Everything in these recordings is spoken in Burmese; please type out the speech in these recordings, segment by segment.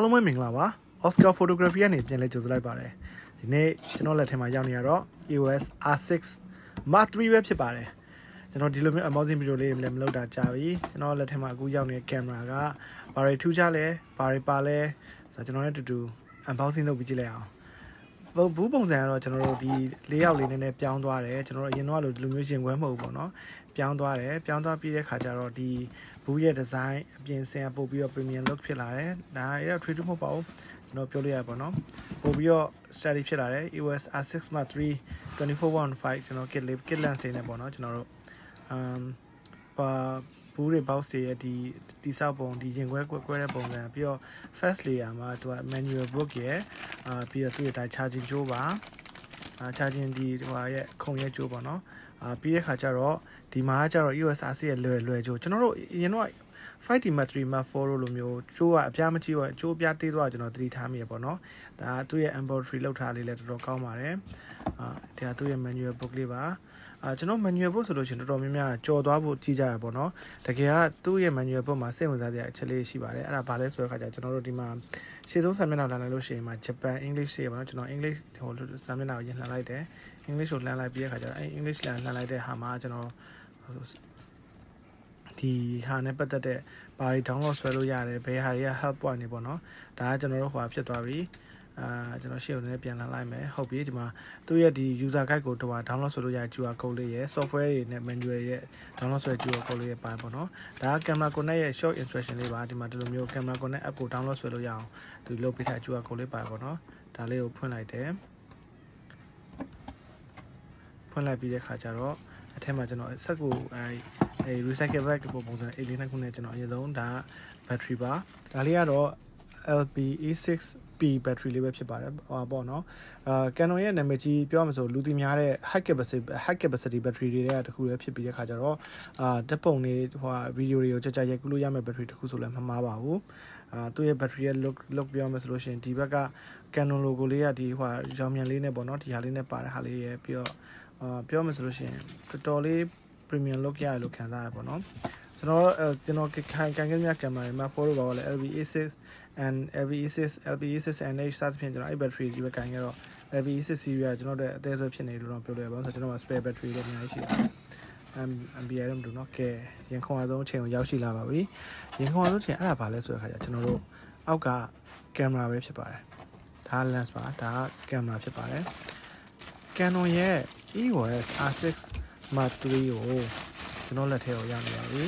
လုံးပဲမင်္ဂလာပါ Oscar Photography ကနေပြန်လဲကြိုဆိုလိုက်ပါတယ်ဒီနေ့ကျွန်တော်လက်ထဲမှာရောက်နေရတော့ EOS R6 Mark III ပဲဖြစ်ပါတယ်ကျွန်တော်ဒီလိုမျိုး unboxing video လေးလည်းမလုပ်တာကြာပြီကျွန်တော်လက်ထဲမှာအခုရောက်နေတဲ့ camera ကဘာတွေထူးခြားလဲဘာတွေပါလဲဆိုတော့ကျွန်တော်နဲ့တူတူ unboxing လုပ်ပြီးကြည့်လိုက်အောင်ဘူးပုံစံကတော့ကျွန်တော်တို့ဒီ၄ယောက်လေးနည်းနည်းပြောင်းသွားတယ်ကျွန်တော်တို့အရင်တော့လိုဒီလိုမျိုးရှင်ခွဲမဟုတ်ဘူးပေါ့နော်ပြောင်းသွားတယ်ပြောင်းသွားပြီးတဲ့ခါကျတော့ဒီဘူးရဲ့ design အပြင်ဆင်ပို့ပြီးတော့ premium look ဖြစ်လာတယ်ဒါရော trade မဟုတ်ပါဘူးကျွန်တော်ပြောလို့ရပါတော့ပို့ပြီးတော့ study ဖြစ်လာတယ် EOS R6 Mark III 2415ကျွန်တော် kit lens တွေနဲ့ပေါ့နော်ကျွန်တော်တို့ပါဘူးတွေ box တွေရဲ့ဒီစောက်ပုံဒီရင်ခွဲတဲ့ပုံစံပြီးတော့ first layer မှာသူက manual book ရဲ့ပြီးတော့သူ့ရဲ့ charging ကြိုးပါ charging ဒီဟိုရဲ့ခုံရဲ့ကြိုးပေါ့နော်ပြီးတဲ့ခါကျတော့ဒီမှာကျတော့ EOS R6 ရဲ့လွယ်ကြိုးကျွန်တော်တို့အရင်တော့ 5D Mark III Mark IV လိုမျိုးကြိုးကအပြားမကြီးတော့ကြိုးပြားသေးသွားကျွန်တော်သတိထားမိရပေါ့နော်ဒါသူ့ရဲ့ embroidery လောက်ထားလေးလည်းတော်တော်ကောင်းပါတယ်ဒါသူ့ရဲ့ manual book လေးပါကျွန်တော် manual book ဆိုလို့ရှိရင်တော်တော်များများကြော်သွားဖို့ကြီးကြရပေါ့နော်တကယ်ကသူ့ရဲ့ manual book မှာစိတ်ဝင်စားစရာအချက်လေးရှိပါတယ်အဲ့ဒါဘာလဲဆိုတဲ့ခါကျကျွန်တော်တို့ဒီမှာရှေ့ဆုံးစာမျက်နှာလှန်လိုက်လို့ရှိရင်မှာ Japan English တွေပေါ့နော်ကျွန်တော် English ဟိုစာမျက်နှာကိုရင်လှန်လိုက်တယ် English ကိုလှန်လိုက်ပြီးတဲ့ခါကျတော့အဲ့ English လှန်လိုက်တဲ့ဟာမှာကျွန်တော်ဒီဟာနဲ့ပတ်သက်တဲ့ဘာတွေ download ဆွဲလို့ရတယ်ဘယ်ဟာတွေက help point တွေပေါ့နော်ဒါကကျွန်တော်တို့ဟိုဖြစ်သွားပြီကျွန်တော်ရှေ့ကိုလည်းပြန်လှန်လိုက်မယ်ဟုတ်ပြီဒီမှာသူ့ရဲ့ဒီ user guide ကိုတော့ download ဆွဲလို့ရ QR code လေးရယ် software တွေနဲ့ manual ရဲ့ download ဆွဲ QR code လေးရပါပေါ့နော်ဒါက camera connect ရဲ့ short instruction လေးပါဒီမှာဒီလိုမျိုး camera connect app ကို download ဆွဲလို့ရအောင်သူလုပ်ပေးထား QR code လေးပါပေါ့နော်ဒါလေးကိုဖွင့်လိုက်တယ်ဖွင့်လိုက်ပြီးတဲ့ခါကျတော့အထက်မှာကျွန်တော်ဆက်ကိုrecycle bag ပုံစံ8လေးနှစ်ခုနဲ့ကျွန်တော်အရင်ဆုံးဒါ battery ပါဒါလေးကတော့ LPE6P battery လေးပဲဖြစ်ပါတယ်ဟောပေါ့နော်Canon ရဲ့နာမည်ကြီးပြောရမှာဆိုလူသိများတဲ့ high capacity battery တွေကတခုလည်းဖြစ်ပြီးတဲ့ခါကျတော့ဓာတ်ပုံတွေဟိုဗီဒီယိုတွေကိုကြာရိုက်ကူးလို့ရမယ့် battery တခုဆိုလည်းမမှားပါဘူးသူ့ရဲ့ battery ရဲ့ look ပြောမှဆိုလို့ရှိရင်ဒီဘက်က Canon logo လေးကဒီဟိုရောင်မြန်လေးနဲ့ပေါ့နော်ဒီဟာလေးနဲ့ပါတဲ့ဟာလေးရဲ့ပြီးတော့ပြောမှဆိုလို့ရှိရင်တော်တော်လေး premium look ရလို့ခံစားရပါတော့ကျွန်တော်ကန်ကင်းမြကင်မရာမှာ photo ပါလဲ LPE6 and LPE6 and H စသဖြင့်ကျွန်တော်အဲ့ battery ကြီးပဲကန်ခဲ့တော့ LPE6 series ကကျွန်တော်တို့အသေးဆုံးဖြစ်နေလို့တော့ပြောလို့ရပါဘူးဆိုတော့ကျွန်တော်မှာ spare battery လည်းအများကြီးရှိတယ်MBI တော့မလို့เนาะကဲရင်ခုံအောင်အချိန်ကိုရောက်ရှိလာပါပြီရင်ခုံအောင်အချိန်အဲ့ဒါဘာလဲဆိုတဲ့ခါကျကျွန်တော်တို့အောက်ကကင်မရာပဲဖြစ်ပါတယ်ဒါ lens ပါဒါကင်မရာဖြစ်ပါတယ် Canon ရဲ့ EOS R6 Mark III ကိုကျွန်တော်လက်ထဲကိုရောက်နေပါပြီ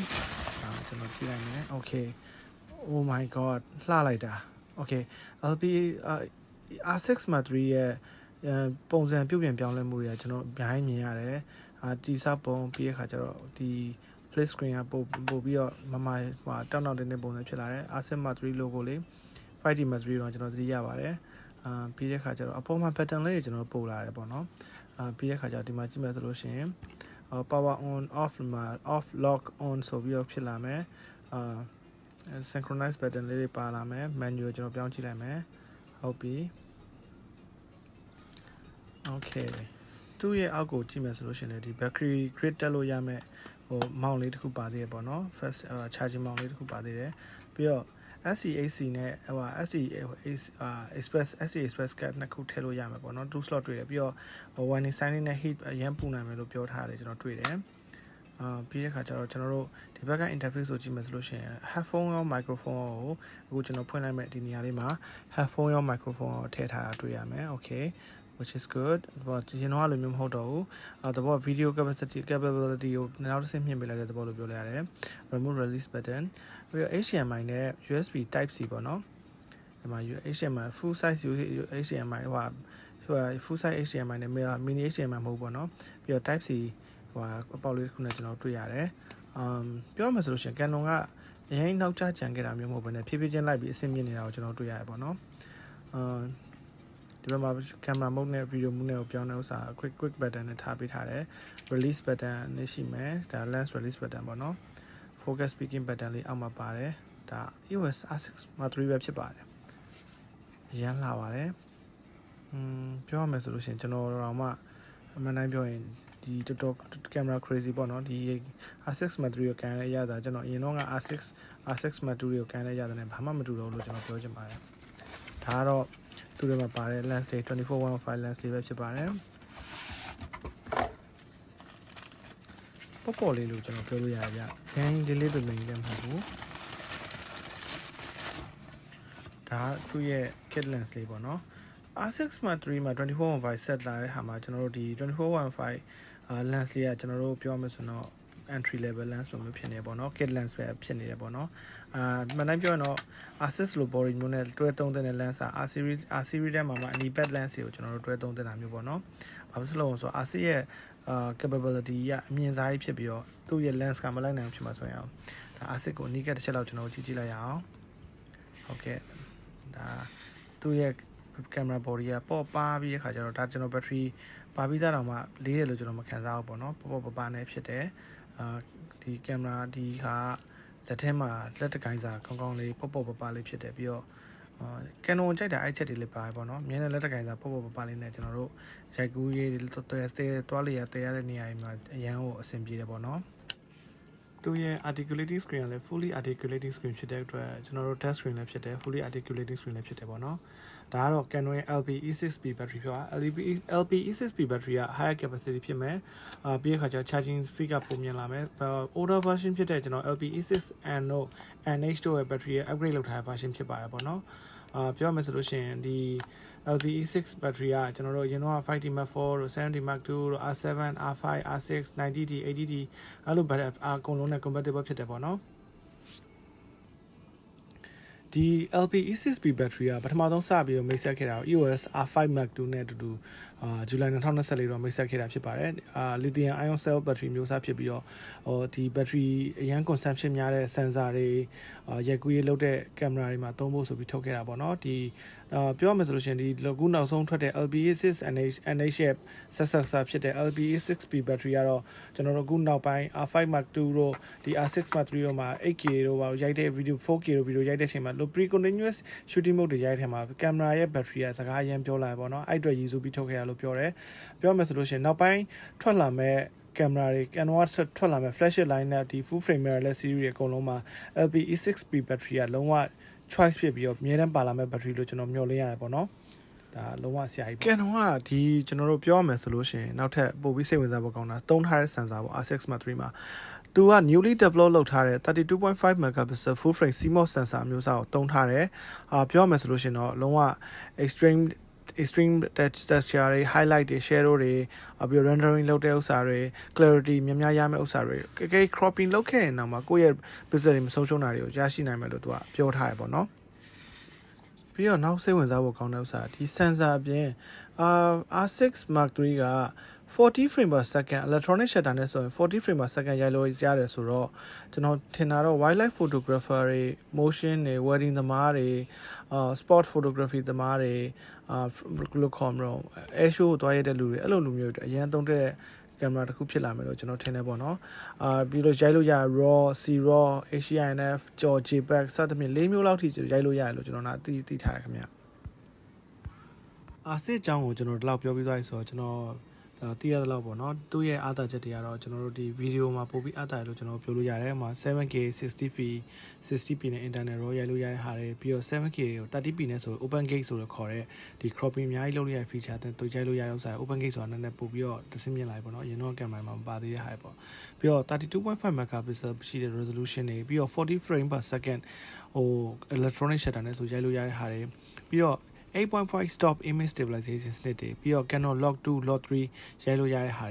ကျွန်တော်ကြည့်လိုက်မယ် Okay Oh my god လှလိုက်တာ Okay R6 Mark III ရဲ့ပုံစံပြုပြင်ပြောင်းလဲမှုတွေကျွန်တော်အများကြီးမြင်ရတယ်ဒီစပုံပြီးတဲ့ခါကျတော့ဒီ flip screen ကပို့ပြီးတော့မမဟိုတောက်တဲ့ပုံစံဖြစ်လာတယ် R6 Mark III logo လေး 5D Mark III တော့ကျွန်တော်သတိရပါတယ်ပြီးတဲ့ခါကျတော့အပေါ်မှာ pattern လေးတွေကျွန်တော်ပို့လာတယ်ပေါ့နော်ပြီးတဲ့ခါကျတော့ဒီမှာကြည့်မယ်ဆိုလို့ရှိရင်power on off lock on ဆိုပြီးတော့ဖြစ်လာမယ်synchronize pattern လေးတွေပါလာမယ် manual ကျွန်တော်ပြောင်းကြည့်လိုက်မယ်ဟုတ်ပြီ okay သူ့ရဲ့အောက်ကိုကြည့်မယ်ဆိုလို့ရှိရင်ဒီ battery grid တက်လို့ရမယ်ဟို mount လေးတစ်ခုပါသေးတယ်ပေါ့နော် first charging mount လေးတစ်ခုပါသေးတယ်ပြီးတော့SCAC နဲ့ဟို Express card နှစ်ခုထည့်လို့ရမှာပေါ့နော်2 slot တွေ့တယ်ပြီးတော့ဟို warning sign နဲ့ heat ရမ်းပူနိုင်မယ်လို့ပြောထားတယ်ကျွန်တော်တွေ့တယ်ပြီးတဲ့ခါကျတော့ကျွန်တော်တို့ဒီဘက်က interface ကိုကြည့်မယ်ဆိုလို့ရှိရင် headphone ရော microphone ရောအခုကျွန်တော်ဖွင့်လိုက်မဲ့ဒီနေရာလေးမှာ headphone ရော microphone ရောထည့်ထားတာတွေ့ရမယ် okay which is good ဘာကျွန်တော်ကလိုမျိုးမဟုတ်တော့ဘူးတဘော video capability ကိုနောက်တစ်ဆင့်မြင့်ပေးလိုက်တဲ့သဘောလို့ပြောလိုက်ရတယ် remote release button ပြီးတော့ HDMI နဲ့ USB type C ပေါ့နော်ဒီမှာ HDMI full size HDMI ဟို full size HDMI နဲ့ mini HDMI မဟုတ်ပေါ့နော်ပြီးတော့ type C ဟိုအပေါက်လေးတစ်ခုနဲ့ကျွန်တော်တွေ့ရတယ်ပြောမှဆိုလို့ရှိရင် Canon ကအရင်နောက်ကျကြံခဲ့တာမျိုးမဟုတ်ဘဲနဲ့ဖြည်းဖြည်းချင်းလိုက်ပြီးအဆင့်မြင့်နေတာကိုကျွန်တော်တွေ့ရတယ်ပေါ့နော်ဒီဘက်မှာ camera mode နဲ့ video mode နဲ့ကိုပြောင်းတဲ့ဥစ္စာ quick button နဲ့ထားပေးထားတယ် release button နဲ့ရှိမယ်ဒါ lens release button ပေါ့နော် focus speaking button လေးအောက်မှာပါတယ်ဒါ EOS R6 Mark III ပဲဖြစ်ပါတယ်ရမ်းလာပါတယ်ပြောရမယ်ဆိုလို့ရှိရင်ကျွန်တော်တို့မှအမှန်တိုင်းပြောရင်ဒီတော်တော် camera crazy ပေါ့နော်ဒီ R6 Mark III ကိုကန်ရရတာကျွန်တော်အရင်တော့က R6 Mark II ကိုကန်ရရတဲ့နဲ့ဘာမှမတူတော့လို့ကျွန်တော်ပြောချင်ပါတယ် ဒါကတော့သူတွေမှာပါတယ် lens တွေ24-1.5 lens တွေပဲဖြစ်ပါတယ်ပေါ့လေးလို့ကျွန်တော်ပြောလို့ရတယ်ဗျ။ခင်းလေးလေးပဲမင်းလည်းမဟုတ်ဘူး။ဒါသူ့ရဲ့ kit lens လေးပေါ့နော်။ R6 Mark III မှာ24-1.5 set လာတဲ့ဟာမှာကျွန်တော်တို့ဒီ24-1.5 lens လေးကကျွန်တော်တို့ပြောမှဆိုတော့ entry level lens လို့မျိုးဖြစ်နေပေါ့နော် kit lens ပဲဖြစ်နေတယ်ပေါ့နော်မှန်တိုင်းပြောရင်တော့ R6 လို body မျိုးနဲ့တွဲသုံးတဲ့ lens R series ထဲမှာမှ anipad lens ကိုကျွန်တော်တို့တွဲသုံးတဲ့တာမျိုးပေါ့နော်ဘာဖြစ်လို့လဲဆိုတော့ R6 ရဲ့capability ကအမြင်စားကြီးဖြစ်ပြီးတော့သူ့ရဲ့ lens ကမလိုက်နိုင်ဖြစ်မှာဆိုရင်အောင်ဒါ R6 ကိုအနီးကတစ်ချက်လောက်ကျွန်တော်ကြည့်ကြည့်လိုက်ရအောင်ဟုတ်ကဲ့ဒါသူ့ရဲ့ camera body ကပေါ့ပါပြီးတဲ့ခါကျတော့ဒါကျွန်တော် battery ပါပြီးသားတော့မှလေးတယ်လို့ကျွန်တော်မခံစားဘူးပေါ့နော်ပေါ့ပပနဲ့ဖြစ်တယ်ဒီကင်မရာဒီဟာလက်ထဲမှာလက်တကိုင်းစာကောင်းကောင်းလေးပေါ့ပပလေးဖြစ်တယ်ပြီးတော့Canon ကြိုက်တာအဲ့ချက်တွေလေးပါတယ်ပေါ့နော်မြင်းနဲ့လက်တကိုင်းစာပေါ့ပပလေးနဲ့ကျွန်တော်တို့ရိုက်ကူးရေးတွဲသွားလေရတဲရတဲ့နေရာတွေမှာအရန်ကိုအဆင်ပြေတယ်ပေါ့နော်သူရဲ့ articulating screen ကလည်း fully articulating screen ဖြစ်တဲ့အတွက်ကျွန်တော်တို့ touch screen လည်းဖြစ်တယ် fully articulating screen လည်းဖြစ်တယ်ပေါ့နော်ဒါကတော့ Canon ရဲ့ LP-E6P battery ဖြစ်ပါ LP-E6P battery က higher capacity ဖြစ်မယ်ပြီးတဲ့ခါကျ charging speed ကပုံမြင်လာမယ် older version ဖြစ်တဲ့ကျွန်တော် LP-E6N တို့ NH တို့ရဲ့ battery ရဲ့ upgrade လုပ်ထားတဲ့ version ဖြစ်ပါတယ်ပေါ့နော်ပြောမယ်ဆိုလို့ရှိရင်ဒီ LP-E6 battery ကကျွန်တော်တို့ရင်တော့ 5D Mark 4တို့ 7D Mark 2တို့ R7 R5 R6 90D 80D အဲ့လို battery အကုန်လုံးနဲ့ compatible ဖြစ်တယ်ပေါ့နော်ဒီ LP-E6P battery ကပထမဆုံးစပြီးတော့မိတ်ဆက်ခဲ့တာ EOS R5 Mark 2နဲ့အတူတူဇူလိုင်2024တော့မိတ်ဆက်ခဲ့တာဖြစ်ပါတယ်lithium ion cell battery မျိုးစားဖြစ်ပြီးတော့ဒီ battery အရန် consumption များတဲ့ sensor တွေရိုက်ကူးရေးလုပ်တဲ့ camera တွေမှာသုံးဖို့ဆိုပြီးထုတ်ခဲ့တာပေါ့နော်ဒီပြောမယ်ဆိုလို့ရှိရင်ဒီခုနောက်ဆုံးထွက်တဲ့ LP-E6 NH ရဲ့ successor ဖြစ်တဲ့ LP-E6P battery ကတော့ကျွန်တော်တို့ခုနောက်ပိုင်း R5 Mark 2တို့ဒီ R6 Mark 3တို့မှာ 8K တို့ပါရိုက်တဲ့ video 4K တို့ video ရိုက်တဲ့အချိန်မှာ pre-continuous shooting mode တွေရိုက်တဲ့မှာ camera ရဲ့ battery ကစကားအရင်ပြောလာပေါ့နော်အဲ့အတွက်ရည်စူးပြီးထုတ်ခဲ့ရလို့ပြောတယ်ပြောမယ်ဆိုလို့ရှိရင်နောက်ပိုင်းထွက်လာမဲ့ကင်မရာတွေ Canon ထွက်လာမဲ့ flagship line နဲ့ဒီ full frame mirrorless series တွေအကုန်လုံးမှာ LP-E6P battery ကလုံးဝ choice ဖြစ်ပြီးတော့အများတန်းပါလာမဲ့ battery လို့ကျွန်တော်မျှော်လင့်ရတယ်ပေါ့နော်ဒါလုံးဝဆရာကြီး Canon ကဒီကျွန်တော်တို့ပြောရမယ်ဆိုလို့ရှိရင်နောက်ထပ်ပို့ပြီးစိတ်ဝင်စားဖို့ကောင်းတာသုံးထားတဲ့ sensor ပေါ့ R6 Mark III မှာသူက newly develop လုပ်ထားတဲ့ 32.5 megapixel full frame CMOS sensor မျိုးစားကိုသုံးထားတယ်ပြောရမယ်ဆိုလို့ရှိရင်တော့လုံးဝ extreme texture တွေ highlight တွေ shadow တွေပြီး rendering လုပ်တဲ့ဥစ္စာတွေ clarity များများရမယ့်ဥစ္စာတွေကဲ cropping လုပ်ခဲ့ရင်တော့မှကိုယ့်ရဲ့ pixel တွေမဆုံးရှုံးတာတွေကိုရရှိနိုင်မယ်လို့သူကပြောထားရပေါ့နော်ပြီးတော့နောက်စိတ်ဝင်စားဖို့ကောင်းတဲ့ဥစ္စာဒီ sensor အပြင်R6 Mark III က40 frame per second electronic shutter နဲ့ဆိုရင်40 frame per second ရိုက်လို့ရတယ်ဆိုတော့ကျွန်တော်ထင်တာတော့ wildlife photographer တွေ motion တွေ wedding သမားတွေsport photography သမားတွေလို့ခေါ်မလို့ air show ကိုတွားရတဲ့လူတွေအဲ့လိုလူမျိုးတွေအရင်သုံးတဲ့ကင်မရာတစ်ခုဖြစ်လာမယ်လို့ကျွန်တော်ထင်တယ်ပေါ့နော်ပြီးတော့ရိုက်လို့ရ raw c raw HEINF ကြော် JPEG စသဖြင့်၄မျိုးလောက်ထိရိုက်လို့ရတယ်လို့ကျွန်တော်သိထားတယ်ခင်ဗျR6 အကြောင်းကိုကျွန်တော်ဒီလောက်ပြောပြီးသွားပြီဆိုတော့ကျွန်တော်သိရသလောက်ပေါ့နော်သူ့ရဲ့အားသာချက်တွေကတော့ကျွန်တော်တို့ဒီဗီဒီယိုမှာပို့ပြီးအားသာတယ်လို့ကျွန်တော်ပြောလို့ရတယ်မှာ 7K 60p နဲ့ internet raw ရိုက်လို့ရတဲ့ဟာတွေပြီးတော့ 7K ကို 30p နဲ့ဆို open gate ဆိုတော့ခေါ်တဲ့ဒီ cropping အများကြီးလုပ်လို့ရတဲ့ feature တွေရိုက်လို့ရတဲ့ဥစ္စာ open gate ဆိုတာနည်းနည်းပို့ပြီးတော့တဆင့်မြင်လိုက်ပေါ့နော်အရင်တော့ကင်မရာမှာမပါသေးတဲ့ဟာတွေပေါ့ပြီးတော့ 32.5 megapixel ရှိတဲ့ resolution တွေပြီးတော့ 40 frame per second ဟို electronic shutter နဲ့ဆိုရိုက်လို့ရတဲ့ဟာတွေပြီးတော့8.5 stop image stabilization စနစ်တွေပြီးတော့ Canon Log 2 Log 3ရိုက်လို့ရတဲ့ဟာ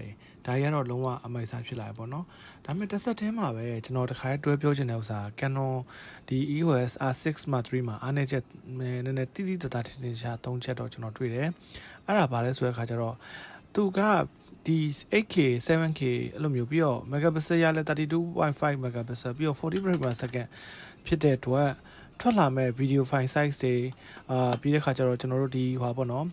တွေဒါတွေကတော့လုံးဝအမိုက်စားဖြစ်လာတယ်ပေါ့နော်ဒါပေမဲ့တစ်ဆက်တည်းမှာပဲကျွန်တော်တခါတွဲပြောချင်တဲ့ဥစ္စာ Canon ဒီ EOS R6 Mark IIIမှာအားနည်းချက်နည်းနည်းတိတိတသားထင်ရှား၃ချက်တော့ကျွန်တော်တွေ့တယ်အဲ့ဒါဘာလဲဆိုတဲ့အခါကျတော့သူကဒီ 8K 7K အဲ့လိုမျိုးပြီးတော့ megapixel ရလဲ 32.5 megapixel ပြီးတော့ 40 frames per second ဖြစ်တဲ့အတွက်ထွက်လာမဲ့ video file size တွေပြီးတဲ့ခါကျတော့ကျွန်တော်တို့ဒီဟွာပေါ့နော်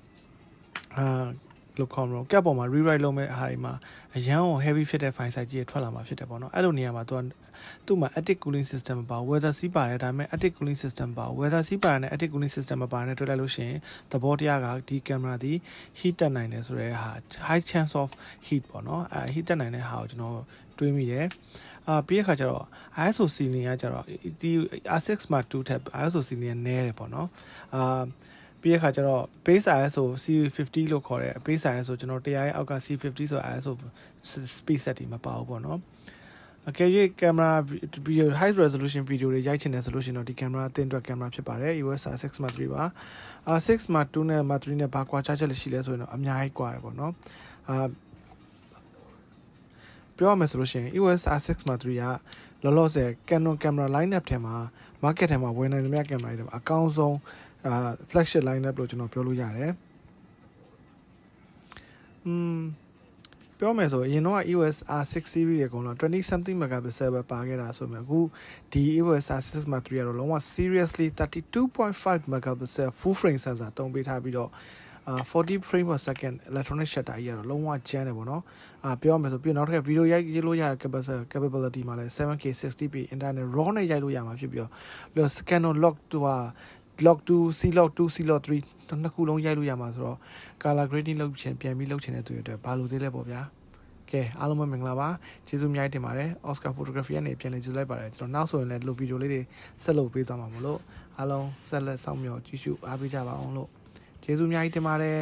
လို့ခေါ်မလို့ကပ်ပေါ်မှာ rewrite လုပ်မဲ့အားတွေမှာအရန်ကို heavy ဖြစ်တဲ့ file size ကြီးထွက်လာမှာဖြစ်တယ်ပေါ့နော်အဲ့လိုနေရာမှာသူ့မှာ active cooling system မပါ weather seat ပါတယ်ဒါပေမဲ့ active cooling system ပါ weather seat ပါတယ်နဲ့ active cooling system မပါနဲ့တွေ့လိုက်လို့ရှိရင်သဘောတရားကဒီ camera ဒီ heat တက်နိုင်တယ်ဆိုတဲ့ဟာ high chance of heat ပေါ့နော်heat တက်နိုင်တဲ့ဟာကိုကျွန်တော်တွေးမိတယ်ပြီးတဲ့ခါကျတော့ ISO ceiling ကကျတော့ဒီ R6 Mark II ထက် ISO ceiling ကနည်းတယ်ပေါ့နော် ပြီးတဲ့ခါကျတော့ base ISO C50 လို့ခေါ်တဲ့ base ISO ကျွန်တော်တရားရဲ့အောက်က C50 ဆို ISO speed set ဒီမပါဘူးပေါ့နော်အကယ်၍ကင်မရာ video high resolution video တွေရိုက်ချင်တယ်ဆိုလို့ရှိရင်တော့ဒီကင်မရာအသင့်အတွက်ကင်မရာဖြစ်ပါတယ် EOS R6 Mark III ပါ R6 Mark II နဲ့ Mark III နဲ့ဘာကွာခြားချက်ရှိလဲဆိုရင်တော့အများကြီးကွာတယ်ပေါ့နော်ပြောရမယ်ဆိုလို့ရှိရင် EOS R6 Mark III ကလောလောဆယ် Canon camera lineup ထဲမှာ market ထဲမှာဝင်နိုင်သမျှကင်မရာတွေအကောင်းဆုံး flagship lineup လို့ကျွန်တော်ပြောလို့ရတယ်ပြောမယ်ဆိုရင်တော့ EOS R6 series တွေကတော့20 something megapixel ပဲပါခဲ့တာဆိုမှအခုဒီ EOS R6 Mark III ကတော့လုံးဝ seriously 32.5 megapixel full frame sensor တုံးပေးထားပြီးတော့40 frame per second electronic shutter ကြီးကတော့လုံးဝကျန်းတယ်ပေါ့နော်ပြောမယ်ဆိုပြီးနောက်တစ်ခါ video ရိုက်လို့ရတဲ့ capability မှာလည်း 7K 60p internet raw နဲ့ရိုက်လို့ရမှာဖြစ်ပြီးတော့ Canon log 2 C log 2 C log 3နှစ်ခုလုံးရိုက်လို့ရမှာဆိုတော့ color grading လုပ်ချင်ပြန်ပြီးလုပ်ချင်တဲ့သူတွေအတွက်ဘာလို့သေးလဲပေါ့ဗျာကဲအားလုံးပဲမင်္ဂလာပါကျေးဇူးအများကြီးတင်ပါတယ် Oscar Photography ကနေပြန်လည်ကြိုလိုက်ပါတယ်ကျွန်တော်နောက်ဆိုရင်လည်းဒီလိုဗီဒီယိုလေးတွေဆက်လုပ်ပေးသွားမှာမလို့အားလုံးဆက်လက်စောင့်မျှော်ကြည့်ရှုအားပေးကြပါအောင်လို့ကျေးဇူးအများကြီးတင်ပါတယ်